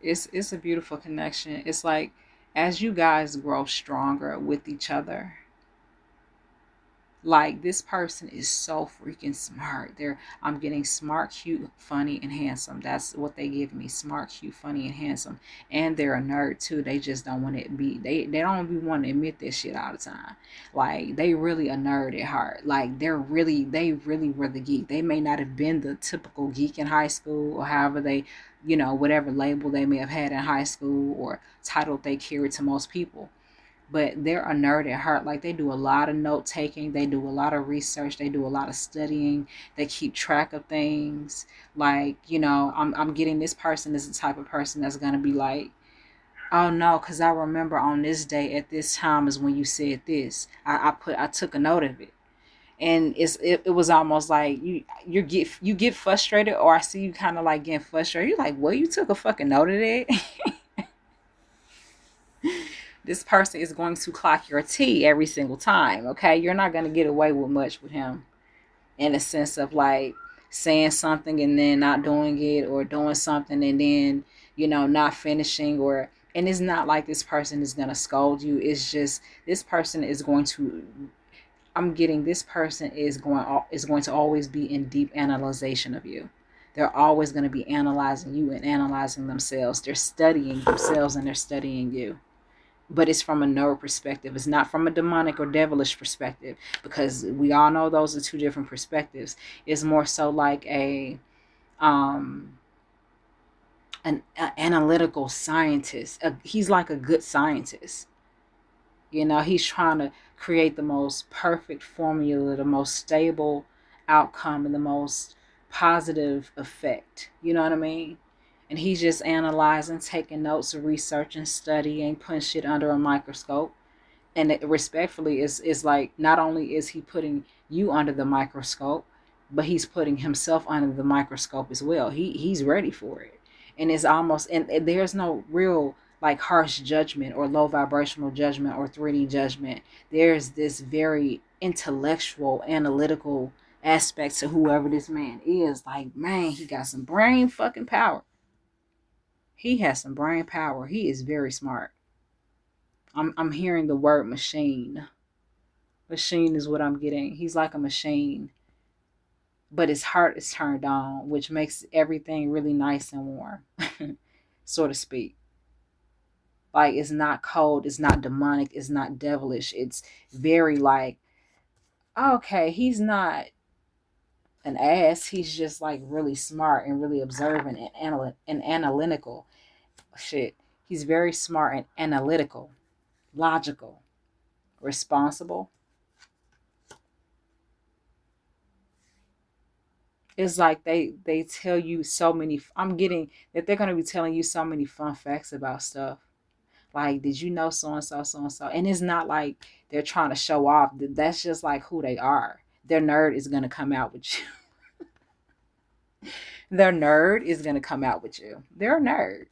It's a beautiful connection. It's like as you guys grow stronger with each other, like this person is so freaking smart. I'm getting smart, cute, funny, and handsome. That's what they give me. Smart, cute, funny, and handsome. And they're a nerd too. They just don't want to be they don't be want to admit this shit all the time. Like they really a nerd at heart. Like they really were the geek. They may not have been the typical geek in high school or however they, whatever label they may have had in high school or title they carried to most people, but they're a nerd at heart. Like they do a lot of note taking, they do a lot of research, they do a lot of studying, they keep track of things. Like, I'm getting this person is the type of person that's gonna be like, oh no, because I remember on this day at this time is when you said this. I took a note of it. And it was almost like you get frustrated, or I see you kind of like getting frustrated. You're like, well, you took a fucking note of that. This person is going to clock your T every single time. Okay, you're not going to get away with much with him in a sense of like saying something and then not doing it, or doing something and then not finishing. Or and it's not like this person is going to scold you. It's just this person is going to, I'm getting this person is going to always be in deep analyzation of you. They're always going to be analyzing you and analyzing themselves. They're studying themselves and they're studying you, but it's from a nerd perspective. It's not from a demonic or devilish perspective, because we all know those are two different perspectives. It's more so like um an analytical scientist. He's like a good scientist. He's trying to create the most perfect formula, the most stable outcome, and the most positive effect. You know what I mean? And he's just analyzing, taking notes, researching, studying, putting shit under a microscope. And it, respectfully, is like not only is he putting you under the microscope, but he's putting himself under the microscope as well. He's ready for it. And it's almost, and there's no real like harsh judgment or low vibrational judgment or 3D judgment. There's this very intellectual, analytical aspect to whoever this man is. Like, man, he got some brain fucking power. He has some brain power. He is very smart. I'm hearing the word machine. Machine is what I'm getting. He's like a machine, but his heart is turned on, which makes everything really nice and warm, so to speak. Like it's not cold, it's not demonic, it's not devilish. It's very like, okay, he's not an ass. He's just like really smart and really observant and analytical. Shit, he's very smart and analytical, logical, responsible. It's like they tell you so many, I'm getting that they're going to be telling you so many fun facts about stuff. Like, did you know so and so, so and so? And it's not like they're trying to show off. That's just like who they are. Their nerd is going to come out with you. Their nerd is going to come out with you. They're a nerd.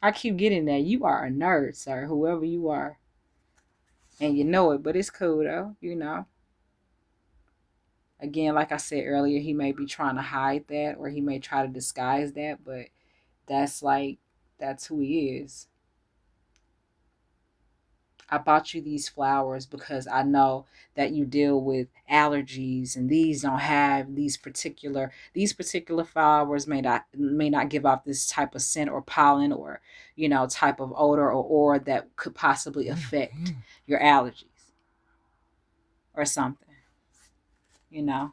I keep getting that. You are a nerd, sir, whoever you are. And you know it, but it's cool though. Again, like I said earlier, he may be trying to hide that, or he may try to disguise that, but that's like, that's who he is. I bought you these flowers because I know that you deal with allergies, and these don't have these particular flowers may not give off this type of scent or pollen, or type of odor or aura that could possibly affect your allergies or something, you know.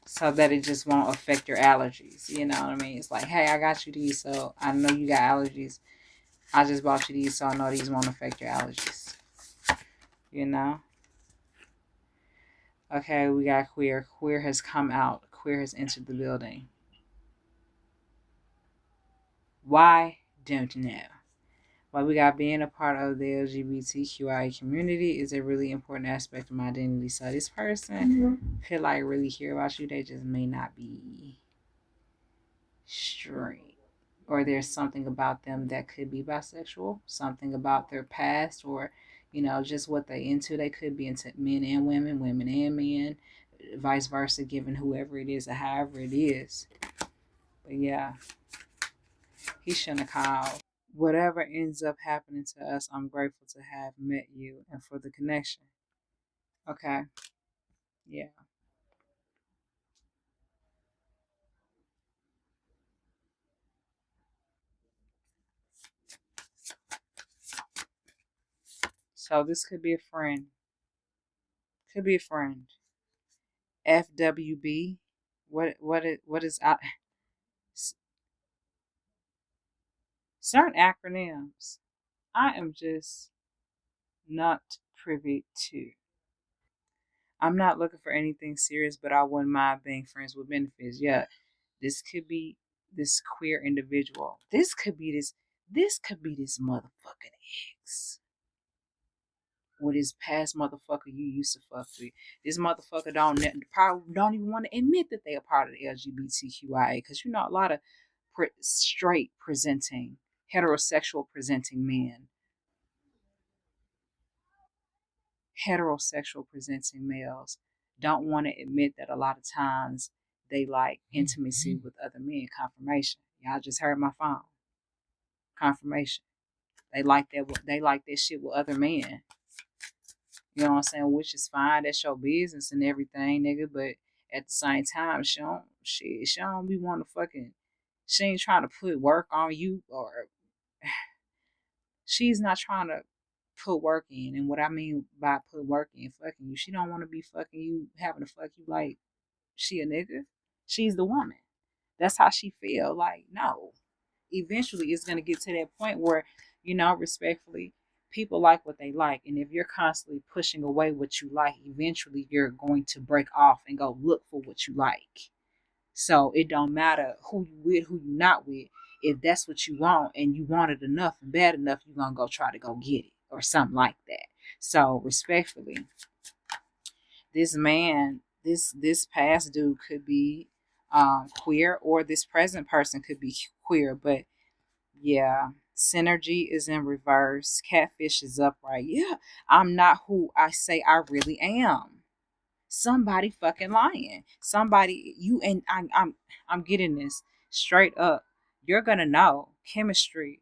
So that it just won't affect your allergies. You know what I mean? It's like, hey, I got you these, so I know you got allergies. I just bought you these, so I know these won't affect your allergies. You know? Okay, we got queer. Queer has come out. Queer has entered the building. Why? Don't know. But we got being a part of the LGBTQIA community is a really important aspect of my identity. So this person could like really care about you. They just may not be straight. Or there's something about them that could be bisexual, something about their past, or Just what they into. They could be into men and women, women and men, vice versa, given whoever it is or however it is. But yeah, he shouldn't have called. Whatever ends up happening to us, I'm grateful to have met you and for the connection. Okay. Yeah. So this could be a friend. Could be a friend. FWB. What is certain acronyms? I am just not privy to. I'm not looking for anything serious, but I wouldn't mind being friends with benefits. Yeah, this could be this queer individual. This could be this motherfucking ex with his past motherfucker you used to fuck with. This motherfucker probably don't even want to admit that they are part of the LGBTQIA because a lot of straight presenting, heterosexual presenting men, heterosexual presenting males don't want to admit that a lot of times they like intimacy with other men. Confirmation. Y'all just heard my phone. Confirmation. They like that. They like that shit with other men. You know what I'm saying? Which is fine. That's your business and everything, nigga. But at the same time, she don't be wanting to fucking. She ain't trying to put work on you, or she's not trying to put work in. And what I mean by put work in, fucking you, she don't want to be fucking you, having to fuck you like she a nigga. She's the woman. That's how she feel. Like, no. Eventually it's gonna get to that point where, respectfully, people like what they like. And if you're constantly pushing away what you like, eventually you're going to break off and go look for what you like. So it don't matter who you with, who you not with. If that's what you want and you want it enough and bad enough, you're gonna go try to go get it or something like that. So respectfully, this man, this past dude could be queer, or this present person could be queer. But yeah, synergy is in reverse. Catfish is upright. Yeah, I'm not who I say I really am. Somebody fucking lying. Somebody you and I'm getting this straight up. You're gonna know chemistry.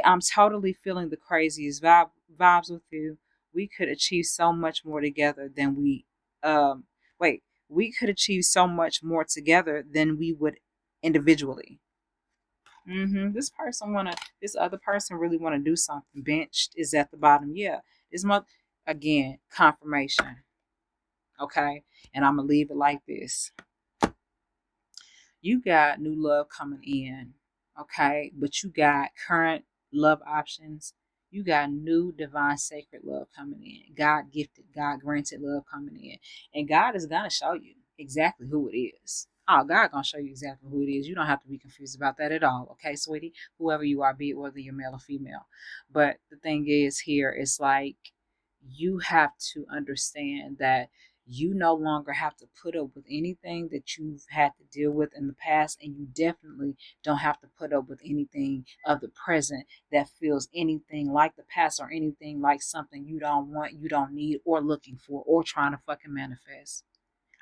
I'm totally feeling the craziest vibes with you. We could achieve so much more together than um wait, we could achieve so much more together than we would individually. This other person really wanna do something. Benched is at the bottom. Yeah, this month again confirmation. Okay, and I'm gonna leave it like this. You got new love coming in, okay? But you got current love options. You got new divine sacred love coming in. God gifted, God granted love coming in. And God is gonna show you exactly who it is. Oh, God gonna show you exactly who it is. You don't have to be confused about that at all. Okay, sweetie? Whoever you are, be it whether you're male or female. But the thing is here, it's like you have to understand that you no longer have to put up with anything that you've had to deal with in the past, and you definitely don't have to put up with anything of the present that feels anything like the past or anything like something you don't want, you don't need, or looking for, or trying to fucking manifest.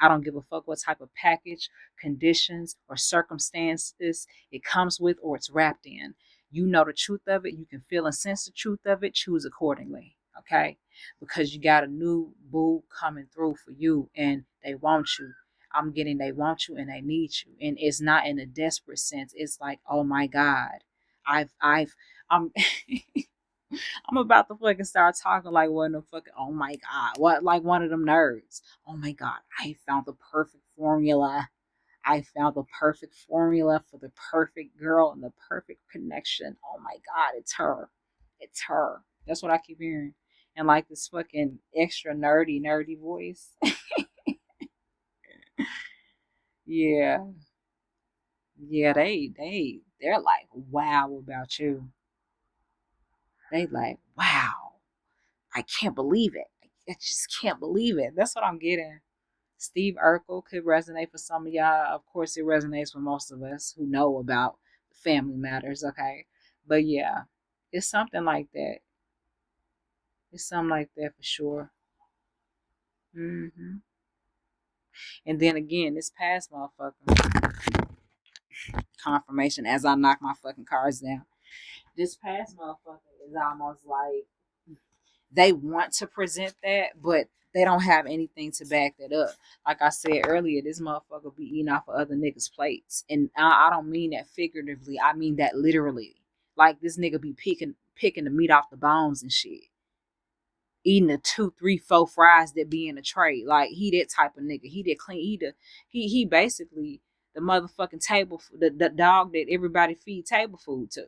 I don't give a fuck what type of package, conditions, or circumstances it comes with or it's wrapped in. You know the truth of it. You can feel and sense the truth of it. Choose accordingly. Okay? Because you got a new boo coming through for you and they want you. I'm getting they want you and they need you. And it's not in a desperate sense. It's like, oh my God. I'm I'm about to fucking start talking like one of them fucking, oh my God, what, like one of them nerds. Oh my God, I found the perfect formula. I found the perfect formula for the perfect girl and the perfect connection. Oh my God, it's her. It's her. That's what I keep hearing. And like this fucking extra nerdy voice. Yeah. Yeah, they're like, wow about you. They like, wow. I can't believe it. I just can't believe it. That's what I'm getting. Steve Urkel could resonate for some of y'all. Of course, it resonates with most of us who know about family matters, okay? But yeah, it's something like that. It's something like that for sure. hmm And then again, this past motherfucker confirmation as I knock my fucking cards down. This past motherfucker is almost like they want to present that, but they don't have anything to back that up. Like I said earlier, this motherfucker be eating off of other niggas' plates, and I don't mean that figuratively. I mean that literally. Like this nigga be picking the meat off the bones and shit, eating the two, three, four fries that be in a tray. Like he that type of nigga. He that clean. He basically the motherfucking the dog that everybody feed table food to.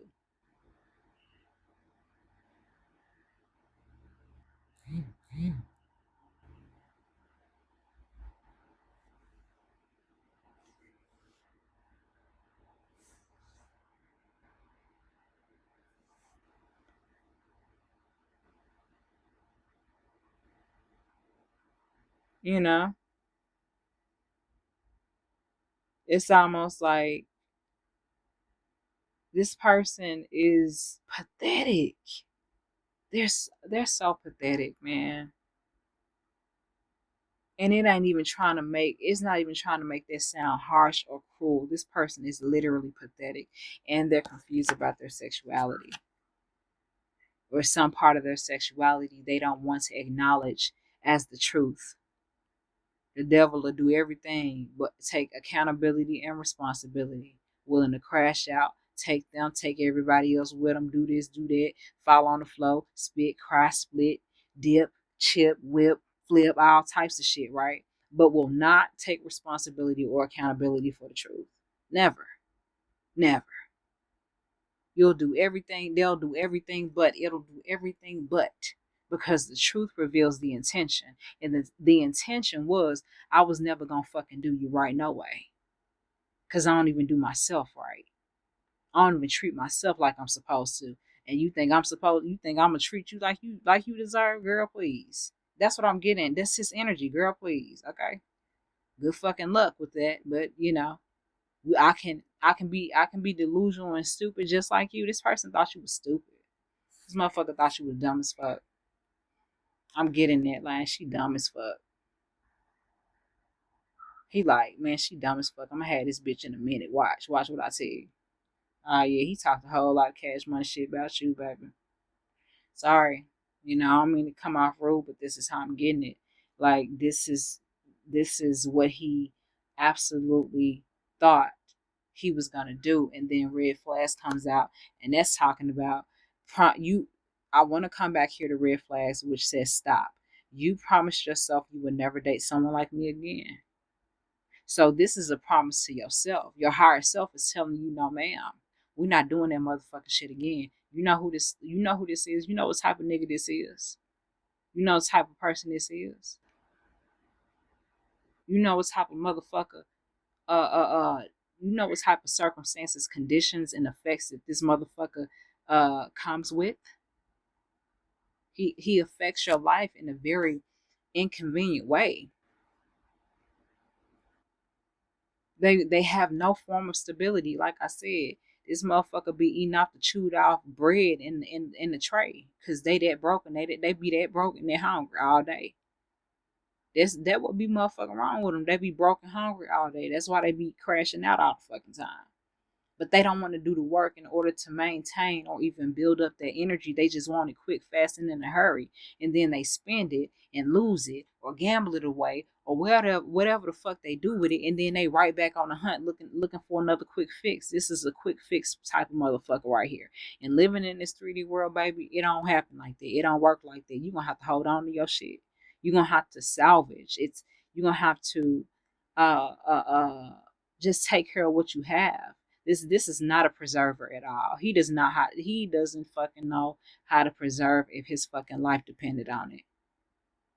You know, it's almost like this person is pathetic. They're so pathetic, man. And it's not even trying to make this sound harsh or cruel. This person is literally pathetic and they're confused about their sexuality or some part of their sexuality they don't want to acknowledge as the truth. The devil will do everything but take accountability and responsibility, willing to crash out, take everybody else with them, do this, do that, fall on the floor, spit, cry, split, dip, chip, whip, flip, all types of shit, right? But will not take responsibility or accountability for the truth. Never. Never. They'll do everything, but it'll do everything but because the truth reveals the intention. And the intention was I was never gonna fucking do you right no way. Cause I don't even do myself right. I don't even treat myself like I'm supposed to. And you think I'm gonna treat you like you deserve, girl, please. That's what I'm getting. That's his energy, girl, please. Okay. Good fucking luck with that. But I can be delusional and stupid just like you. This person thought you was stupid. This motherfucker thought you was dumb as fuck. I'm getting that line. She dumb as fuck. He like, man, she dumb as fuck. I'm gonna have this bitch in a minute. Watch what I tell you. Yeah, he talked a whole lot of cash money shit about you, baby. Sorry. I don't mean to come off rude, but this is how I'm getting it. Like this is what he absolutely thought he was gonna do, and then red flags comes out, and that's talking about you. I want to come back here to red flags, which says stop. You promised yourself you would never date someone like me again. So this is a promise to yourself. Your higher self is telling you, no, ma'am, we're not doing that motherfucking shit again. You know who this. You know who this is. You know what type of nigga this is. You know what type of person this is. You know what type of motherfucker. Uh, uh, uh. You know what type of circumstances, conditions, and effects that this motherfucker comes with. He affects your life in a very inconvenient way. They have no form of stability. Like I said, this motherfucker be eating off the chewed off bread in the tray because they that broken. They be that broken. They hungry all day. That would be motherfucking wrong with them. They be broken hungry all day. That's why they be crashing out all the fucking time. But they don't want to do the work in order to maintain or even build up their energy. They just want it quick, fast, and in a hurry. And then they spend it and lose it or gamble it away or whatever the fuck they do with it. And then they right back on the hunt looking for another quick fix. This is a quick fix type of motherfucker right here. And living in this 3D world, baby, it don't happen like that. It don't work like that. You're going to have to hold on to your shit. You're going to have to salvage. You're going to have to uh, uh, uh, just take care of what you have. This is not a preserver at all. He doesn't fucking know how to preserve if his fucking life depended on it.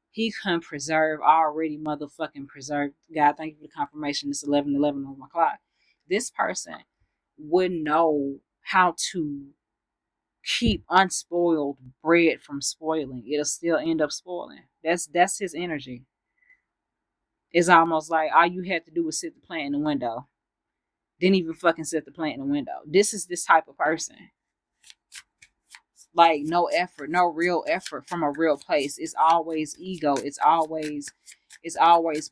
He couldn't preserve already motherfucking preserved. God, thank you for the confirmation. It's 11:11 on my clock. This person wouldn't know how to keep unspoiled bread from spoiling. It'll still end up spoiling. That's his energy. It's almost like all you had to do was sit the plant in the window. Didn't even fucking set the plant in the window. This is this type of person. Like no effort, no real effort from a real place. It's always ego. It's always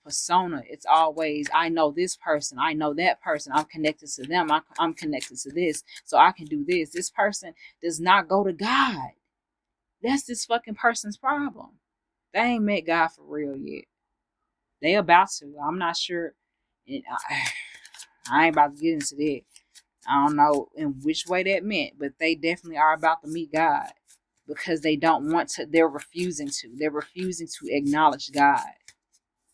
persona. It's always, I know this person, I know that person, I'm connected to them, I'm connected to this, so I can do this. This person does not go to God. That's this fucking person's problem. They ain't met God for real yet. They about to. I'm not sure. I ain't about to get into that. I don't know in which way that meant, but they definitely are about to meet God because they don't want to. They're refusing to. They're refusing to acknowledge God.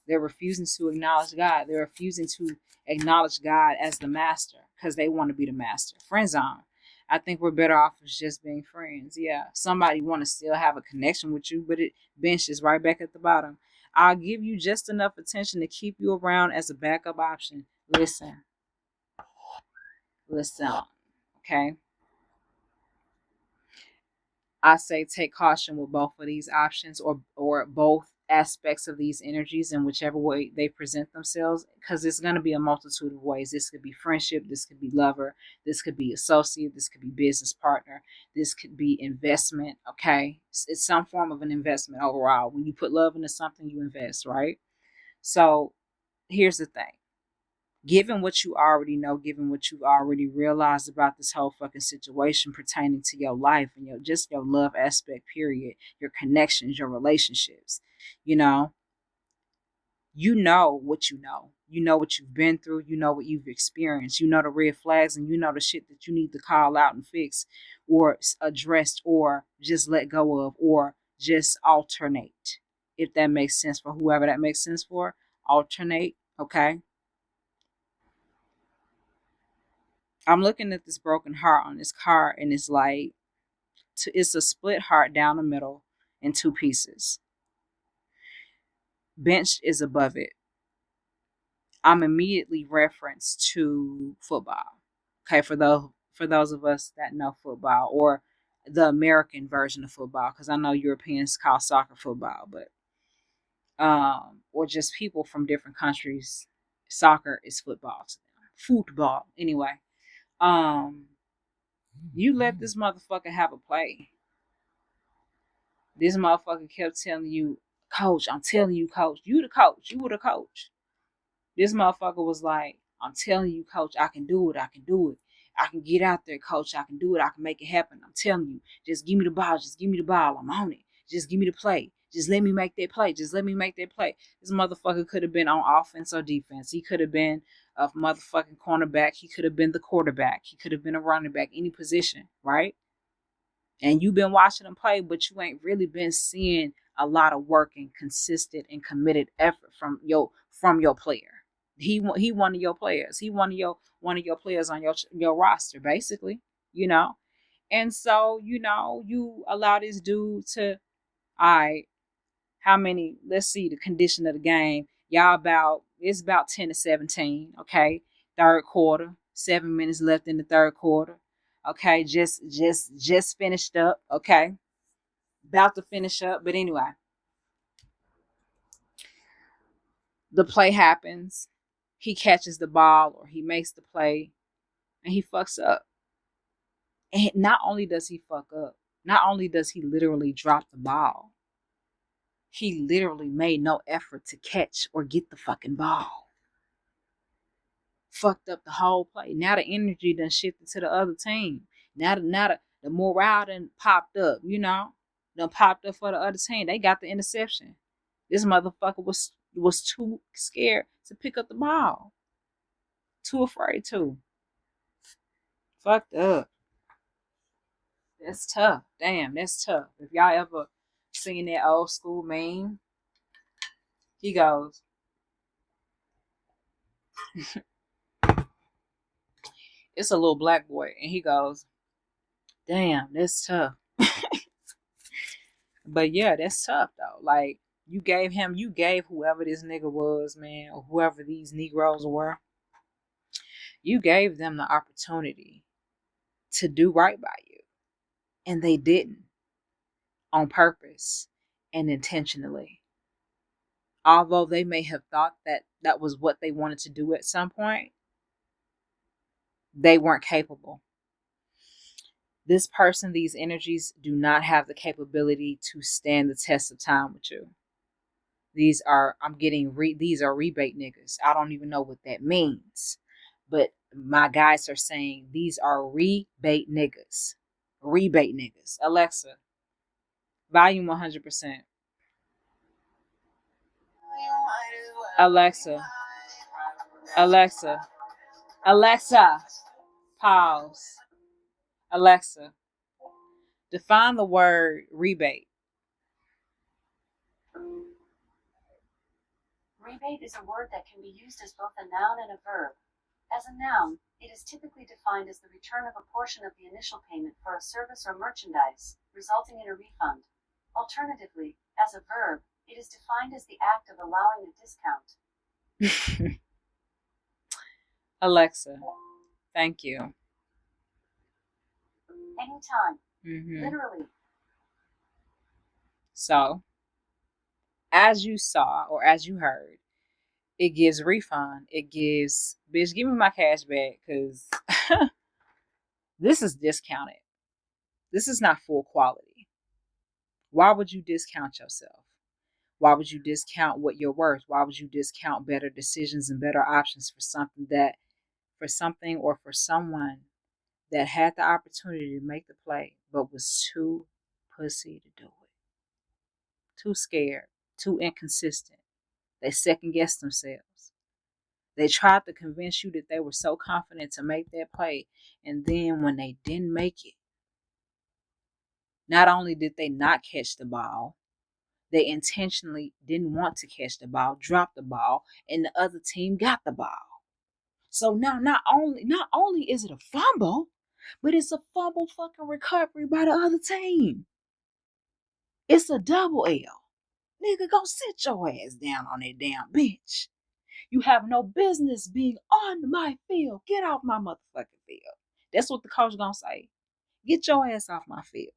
They're refusing to acknowledge God. They're refusing to acknowledge God as the master because they want to be the master. Friend zone. I think we're better off as just being friends. Yeah, somebody want to still have a connection with you, but it benches right back at the bottom. I'll give you just enough attention to keep you around as a backup option. Listen, okay? I say take caution with both of these options or both aspects of these energies in whichever way they present themselves, because it's going to be a multitude of ways. This could be friendship, this could be lover, this could be associate, this could be business partner, this could be investment. Okay, it's some form of an investment overall. When you put love into something, you invest, right? So here's the thing, given what you already know, given what you've already realized about this whole fucking situation pertaining to your life and your love aspect, period, your connections, your relationships, you know, you know what you know. You know what you've been through. You know what you've experienced. You know the red flags and you know the shit that you need to call out and fix or address or just let go of or just alternate. If that makes sense for whoever that makes sense for, alternate. Okay. I'm looking at this broken heart on this card, and it's like it's a split heart down the middle in two pieces. Bench is above it. I'm immediately referenced to football. Okay, for those of us that know football or the American version of football, because I know Europeans call soccer football, but or just people from different countries, soccer is football to them. Football, anyway. Um, you let this motherfucker have a play. This motherfucker kept telling you, Coach, I'm telling you, Coach, you the coach, you were the coach. This motherfucker was like, I'm telling you, Coach, I can do it, I can do it. I can get out there, Coach, I can do it, I can make it happen. I'm telling you, just give me the ball, just give me the ball, I'm on it. Just give me the play. Just let me make that play. Just let me make that play. This motherfucker could have been on offense or defense. He could have been a motherfucking cornerback. He could have been the quarterback. He could have been a running back, any position, right? And you've been watching them play, but you ain't really been seeing a lot of work and consistent and committed effort from your player. He one of your players. He one of your players on your roster, basically. You know, and so you allow this dude to. All right, how many? Let's see the condition of the game. Y'all it's about 10-17. Okay, third quarter. 7 minutes left in the third quarter. Okay, just finished up. Okay, about to finish up. But anyway, the play happens. He catches the ball or he makes the play, and he fucks up. And not only does he fuck up, not only does he literally drop the ball, he literally made no effort to catch or get the fucking ball. Fucked up the whole play. Now the energy done shifted to the other team. Now the morale done popped up, done popped up for the other team. They got the interception. This motherfucker was too scared to pick up the ball. Too afraid to. Fucked up. That's tough. Damn, that's tough. If y'all ever seen that old school meme, he goes, it's a little black boy, and he goes, damn, that's tough. But yeah, that's tough though. Like you gave whoever this nigga was, man, or whoever these Negroes were, you gave them the opportunity to do right by you. And they didn't on purpose and intentionally. Although they may have thought that that was what they wanted to do at some point, they weren't capable. This person, these energies do not have the capability to stand the test of time with you. These are, these are rebate niggas. I don't even know what that means. But my guys are saying these are rebate niggas. Rebate niggas. Alexa, volume 100%. Alexa, Alexa, Alexa, pause. Alexa, define the word rebate. Rebate is a word that can be used as both a noun and a verb. As a noun, it is typically defined as the return of a portion of the initial payment for a service or merchandise, resulting in a refund. Alternatively, as a verb, it is defined as the act of allowing a discount. Alexa, thank you. Anytime. Literally. So, as you saw or as you heard, it gives refund. It gives, bitch, give me my cash back because this is discounted. This is not full quality. Why would you discount yourself? Why would you discount what you're worth? Why would you discount better decisions and better options for something or for someone that had the opportunity to make the play but was too pussy to do it? Too scared, too inconsistent. They second guessed themselves. They tried to convince you that they were so confident to make that play, and then when they didn't make it, not only did they not catch the ball, they intentionally didn't want to catch the ball, dropped the ball, and the other team got the ball. So now not only is it a fumble, but it's a fumble fucking recovery by the other team. It's a double L. Nigga, go sit your ass down on that damn bench. You have no business being on my field. Get off my motherfucking field. That's what the coach gonna say. Get your ass off my field.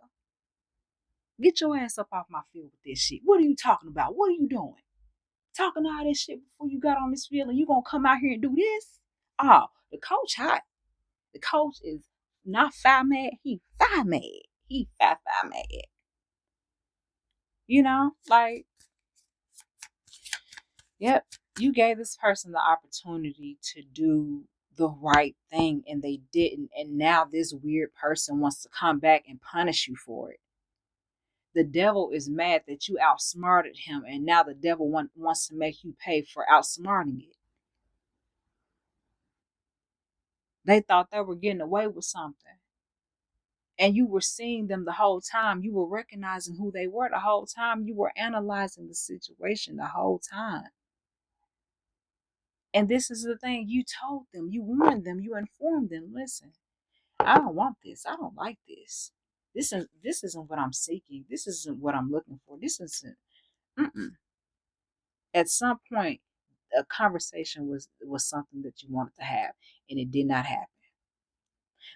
Get your ass up off my field with this shit. What are you talking about? What are you doing? Talking all this shit before you got on this field and you gonna come out here and do this? Oh, the coach hot. The coach is not fire mad. He fire mad. He fire mad. You know, like, yep, you gave this person the opportunity to do the right thing and they didn't. And now this weird person wants to come back and punish you for it. The devil is mad that you outsmarted him, and now the devil wants to make you pay for outsmarting it. They thought they were getting away with something. And you were seeing them the whole time. You were recognizing who they were the whole time. You were analyzing the situation the whole time. And this is the thing, you told them, you warned them, you informed them, listen, I don't want this. I don't like this. This isn't what I'm seeking. This isn't what I'm looking for. This isn't. Mm-mm. At some point, a conversation was something that you wanted to have, and it did not happen.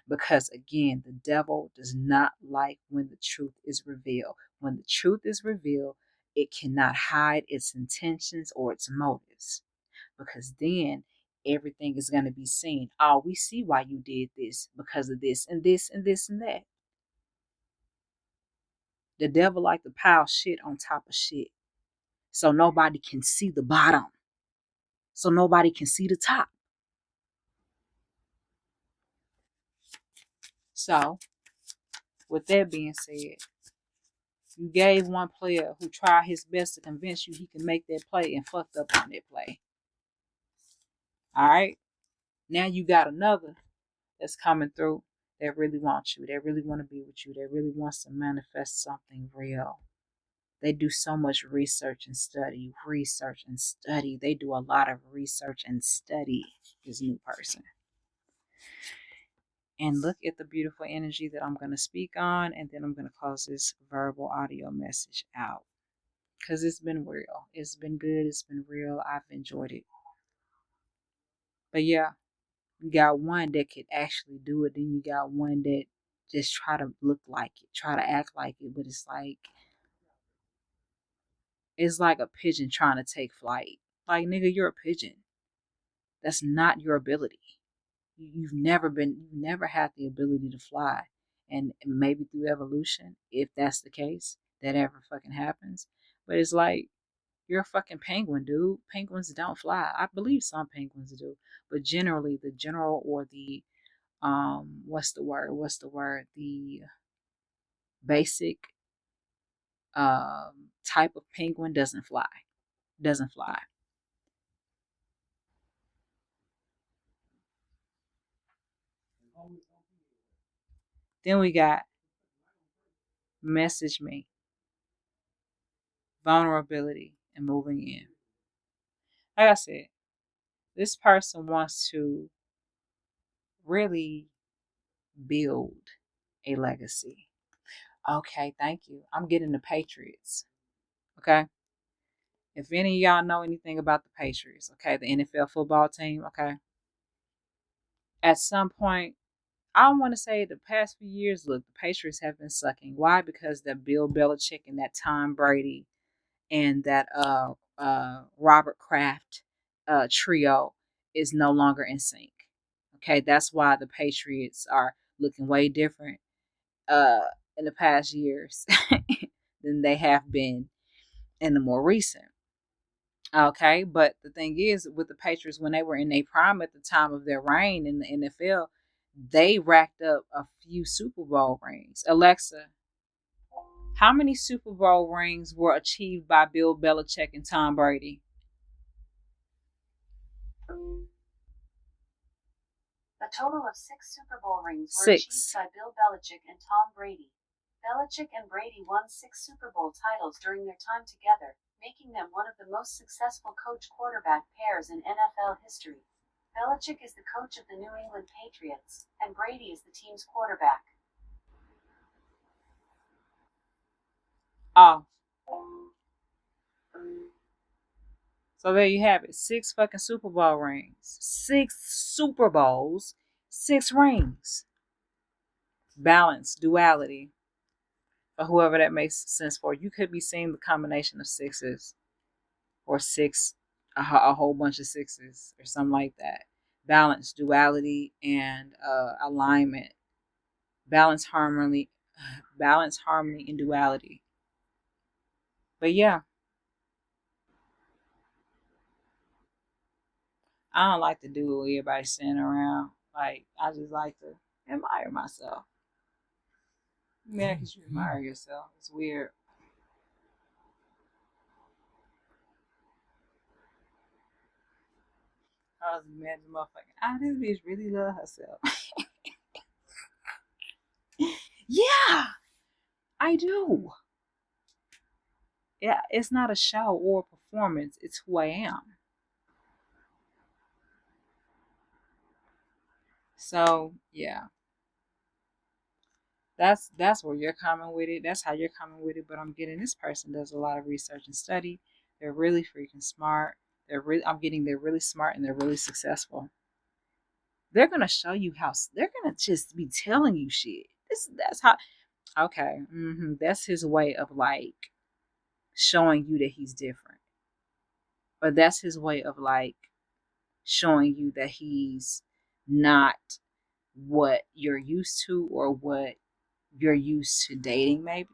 Because again, the devil does not like when the truth is revealed. When the truth is revealed, it cannot hide its intentions or its motives. Because then everything is going to be seen. Oh, we see why you did this because of this and this and this and that. The devil like to pile shit on top of shit. So nobody can see the bottom. So nobody can see the top. So, with that being said, you gave one player who tried his best to convince you he can make that play and fucked up on that play. All right? Now you got another that's coming through that really wants you, that really want to be with you, that really wants to manifest something real. They do so much research and study. They do a lot of research and study, this new person. And look at the beautiful energy that I'm going to speak on, and then I'm going to close this verbal audio message out. Because it's been real. It's been good. It's been real. I've enjoyed it. But yeah, you got one that could actually do it. Then you got one that just try to look like it, try to act like it. But it's like a pigeon trying to take flight. Like, nigga, you're a pigeon. That's not your ability. You've never had the ability to fly. and maybe through evolution, if that's the case, that ever fucking happens. But it's like, you're a fucking penguin, dude. Penguins don't fly. I believe some penguins do, but generally, the general or the what's the word? What's the word? The basic type of penguin doesn't fly. Doesn't fly. Then we got message me, vulnerability, and moving in. Like I said, this person wants to really build a legacy. Okay, thank you. I'm getting the Patriots. Okay. If any of y'all know anything about the Patriots, okay, the NFL football team, okay, at some point, I don't want to say the past few years, look, the Patriots have been sucking. Why? Because that Bill Belichick and that Tom Brady and that Robert Kraft trio is no longer in sync. Okay, that's why the Patriots are looking way different uh, in the past years than they have been in the more recent. Okay, but the thing is, with the Patriots, when they were in their prime at the time of their reign in the NFL, they racked up a few Super Bowl rings. Alexa, how many Super Bowl rings were achieved by Bill Belichick and Tom Brady? A total of 6 Super Bowl rings were achieved Six. by Bill Belichick and Tom Brady. Belichick and Brady won 6 Super Bowl titles during their time together, making them one of the most successful coach-quarterback pairs in NFL history. Belichick is the coach of the New England Patriots, and Brady is the team's quarterback. Oh, so there you have it. Six fucking Super Bowl rings. 6 Super Bowls. 6 rings. Balance, duality. For whoever that makes sense for. You could be seeing the combination of sixes or a whole bunch of sixes or something like that. Balance, duality, and alignment. Balance, harmony, and duality. But yeah, I don't like to do what everybody's sitting around. Like, I just like to admire myself. Yeah, because you admire yourself. It's weird. I was mad at the motherfucker. This bitch really love herself. Yeah, I do. Yeah, it's not a show or a performance. It's who I am. So yeah, that's where you're coming with it. That's how you're coming with it. But I'm getting this person does a lot of research and study. They're really freaking smart. I'm getting they're really smart and they're really successful. They're gonna show you how. They're gonna just be telling you shit. That's how. Okay, that's his way of like showing you that he's different. But that's his way of like showing you that he's not what you're used to or what you're used to dating, maybe.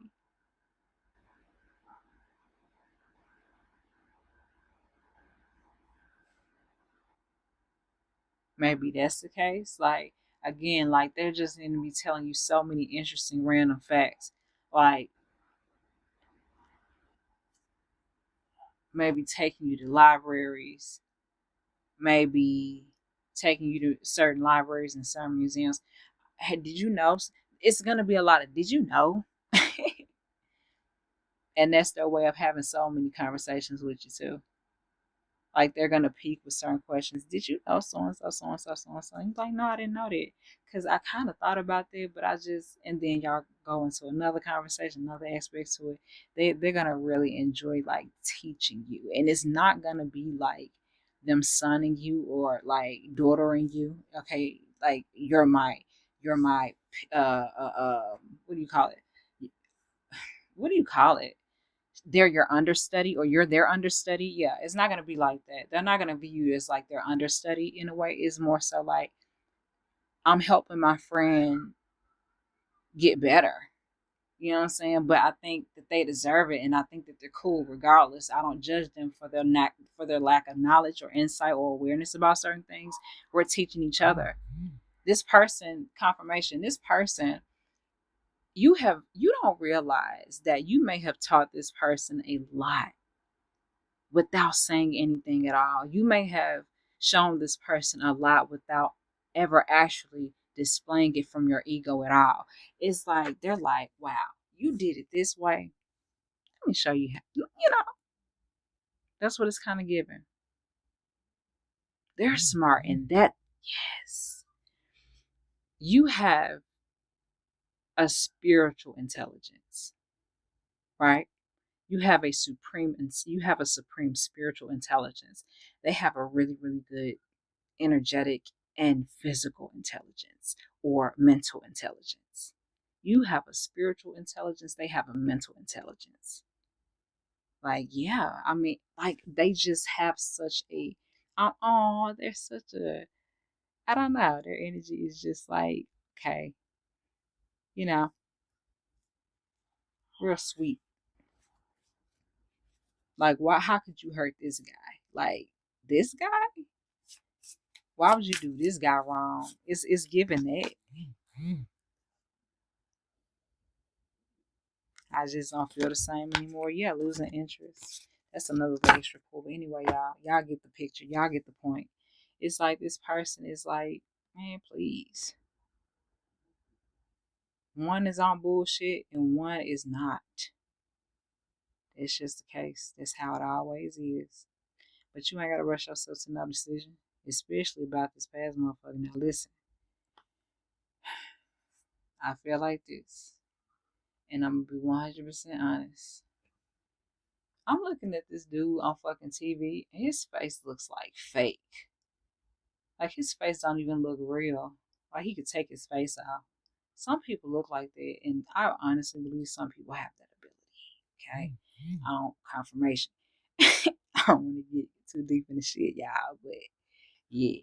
Maybe that's the case. Like, again, like they're just going to be telling you so many interesting random facts. Like, maybe taking you to libraries, maybe taking you to certain libraries and certain museums. Hey, did you know? It's going to be a lot of did you know? And that's their way of having so many conversations with you, too. Like they're gonna peek with certain questions. Did you know so and so, so and so, so and so? And you're like, no, I didn't know that. Cause I kind of thought about that, but I just and then y'all go into another conversation, another aspect to it. They're gonna really enjoy like teaching you. And it's not gonna be like them sonning you or like daughtering you. Okay, like you're my what do you call it? What do you call it? They're your understudy or you're their understudy. Yeah, it's not gonna be like that. They're not gonna view you as like their understudy in a way. It's more so like I'm helping my friend get better. You know what I'm saying? But I think that they deserve it, and I think that they're cool regardless. I don't judge them for their lack of knowledge or insight or awareness about certain things. We're teaching each other. This person, confirmation, this person, you don't realize that you may have taught this person a lot without saying anything at all. You may have shown this person a lot without ever actually displaying it from your ego at all. It's like they're like, wow, you did it this way. Let me show you how. That's what it's kind of giving. They're smart in that. Yes. You have a spiritual intelligence, right? You have a supreme spiritual intelligence. They have a really, really good energetic and physical intelligence or mental intelligence. You have a spiritual intelligence, they have a mental intelligence. Like, yeah, I mean, like they just have such a they're such a I don't know, their energy is just like, okay, you know, real sweet. Like, why how could you hurt this guy? Like, this guy? Why would you do this guy wrong? It's given that. I just don't feel the same anymore. Yeah, losing interest. That's another extra pull. But anyway, y'all get the picture. Y'all get the point. It's like this person is like, man, please. One is on bullshit and one is not. It's just the case. That's how it always is. But you ain't gotta rush yourself to no decision, especially about this past motherfucker. Now listen, I feel like this, and I'm gonna be 100% honest. I'm looking at this dude on fucking TV, and his face looks like fake. Like his face don't even look real. Like he could take his face off. Some people look like that, and I honestly believe some people have that ability. Okay, I don't confirmation. I don't want to get too deep in the shit, y'all, but yeah,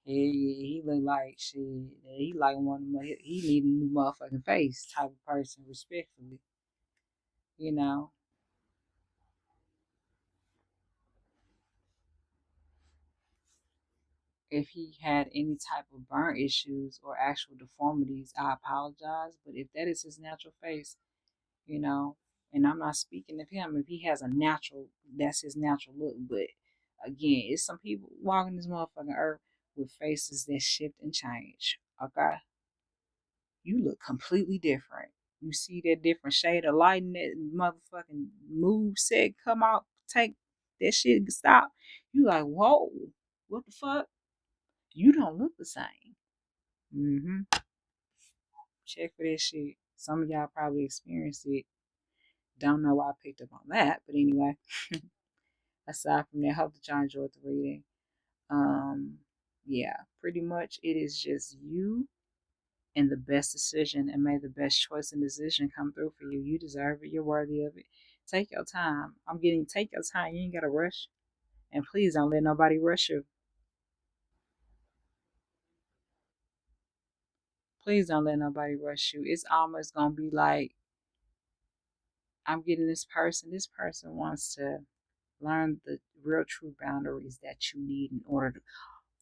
he look like shit. He like one of my, he need a new motherfucking face type of person, respectfully. You know, if he had any type of burn issues or actual deformities, I apologize. But if that is his natural face, you know, and I'm not speaking of him, if he has a natural, that's his natural look. But again, it's some people walking this motherfucking earth with faces that shift and change. Okay, you look completely different. You see that different shade of light in that motherfucking move set come out, take that shit stop. You like, whoa, what the fuck? You don't look the same. Check for this shit. Some of y'all probably experienced it. Don't know why I picked up on that, but anyway. Aside from that, hope that y'all enjoyed the reading. Um, yeah, pretty much it is just you and the best decision, and may the best choice and decision come through for you. You deserve it. You're worthy of it. Take your time. Take your time. You ain't gotta rush. And please don't let nobody rush you. Please don't let nobody rush you. It's almost gonna be like I'm getting this person. This person wants to learn the real true boundaries that you need in order to.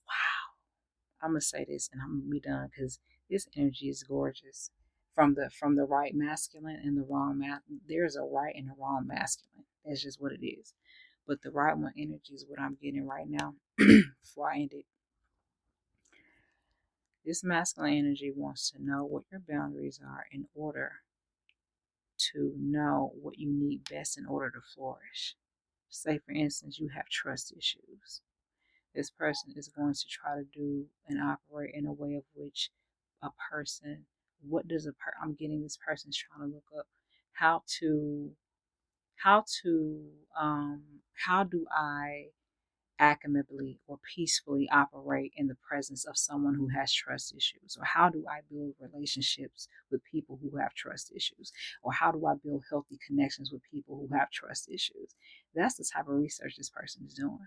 Wow. I'm gonna say this and I'm gonna be done because this energy is gorgeous. From the right masculine and the wrong there's a right and a wrong masculine. That's just what it is. But the right one energy is what I'm getting right now. Before I end it, this masculine energy wants to know what your boundaries are in order to know what you need best in order to flourish. Say, for instance, you have trust issues. This person is going to try to do and operate in a way of which a person, what does I'm getting this person's trying to look up how to, how to, how do I amicably or peacefully operate in the presence of someone who has trust issues? Or how do I build relationships with people who have trust issues? Or how do I build healthy connections with people who have trust issues? That's the type of research this person is doing.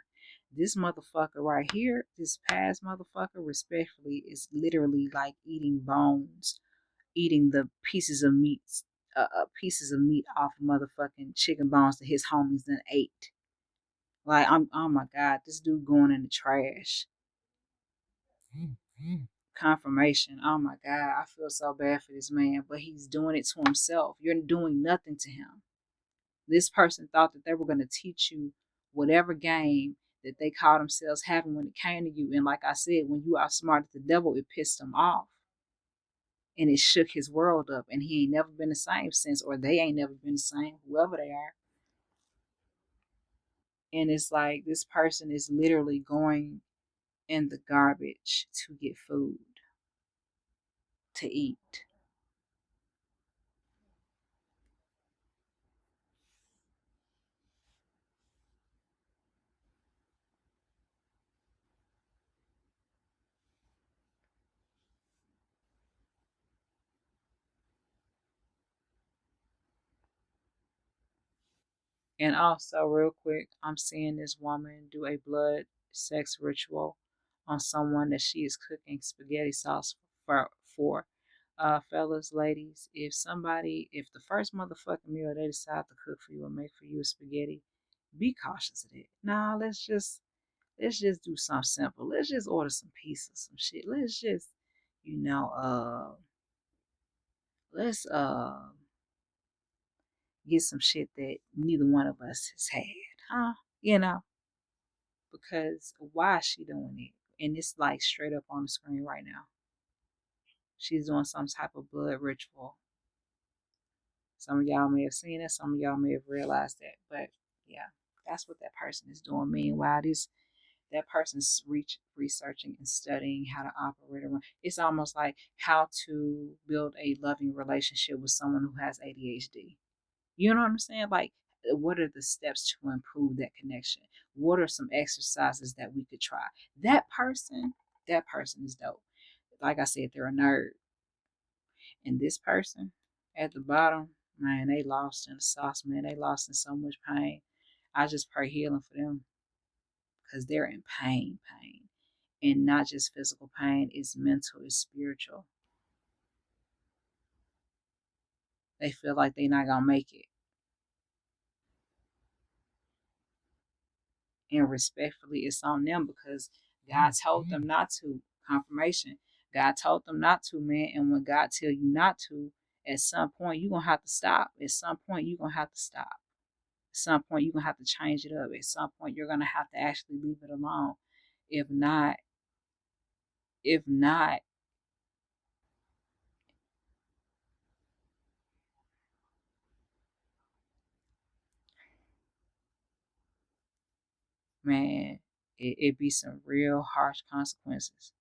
This motherfucker right here, this past motherfucker, respectfully, is literally like eating bones, eating the pieces of meat off of motherfucking chicken bones that his homies done ate. Like, oh my God, this dude going in the trash. Confirmation. Oh my God, I feel so bad for this man, but he's doing it to himself. You're doing nothing to him. This person thought that they were going to teach you whatever game that they called themselves having when it came to you. And like I said, when you outsmarted the devil, it pissed him off. And it shook his world up. And he ain't never been the same since, or they ain't never been the same, whoever they are. And it's like this person is literally going in the garbage to get food to eat. And also, real quick, I'm seeing this woman do a blood sex ritual on someone that she is cooking spaghetti sauce for. Fellas, ladies, if the first motherfucking meal they decide to cook for you or make for you is spaghetti, be cautious of it. Nah, let's just do something simple. Let's just order some pizza, some shit. Let's just, you know, let's get some shit that neither one of us has had, huh? You know, because why is she doing it? And it's like straight up on the screen right now. She's doing some type of blood ritual. Some of y'all may have seen it, some of y'all may have realized that, but yeah, that's what that person is doing. Meanwhile, that person's researching and studying how to operate around. It's almost like how to build a loving relationship with someone who has ADHD. You know what I'm saying? Like, what are the steps to improve that connection? What are some exercises that we could try? That person is dope. Like I said, they're a nerd. And this person at the bottom, man, they lost in the sauce, man. They lost in so much pain. I just pray healing for them because they're in pain. And not just physical pain, it's mental, it's spiritual. They feel like they're not going to make it. And respectfully, it's on them because God told them not to. Confirmation. God told them not to, man. And when God tell you not to, at some point you're gonna have to stop. At some point you're gonna have to stop. At some point you're gonna have to change it up. At some point you're gonna have to actually leave it alone. If not, if not, man, it be some real harsh consequences.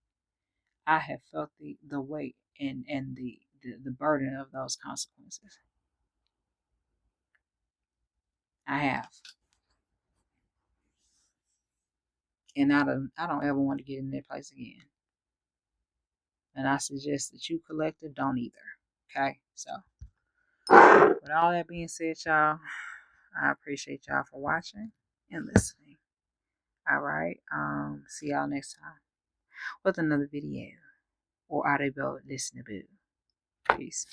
I have felt the weight and the burden of those consequences. I have. And I don't ever want to get in that place again. And I suggest that you collective don't either. Okay? So with all that being said, y'all, I appreciate y'all for watching and listening. All right. See y'all next time with another video or audible listening. Peace.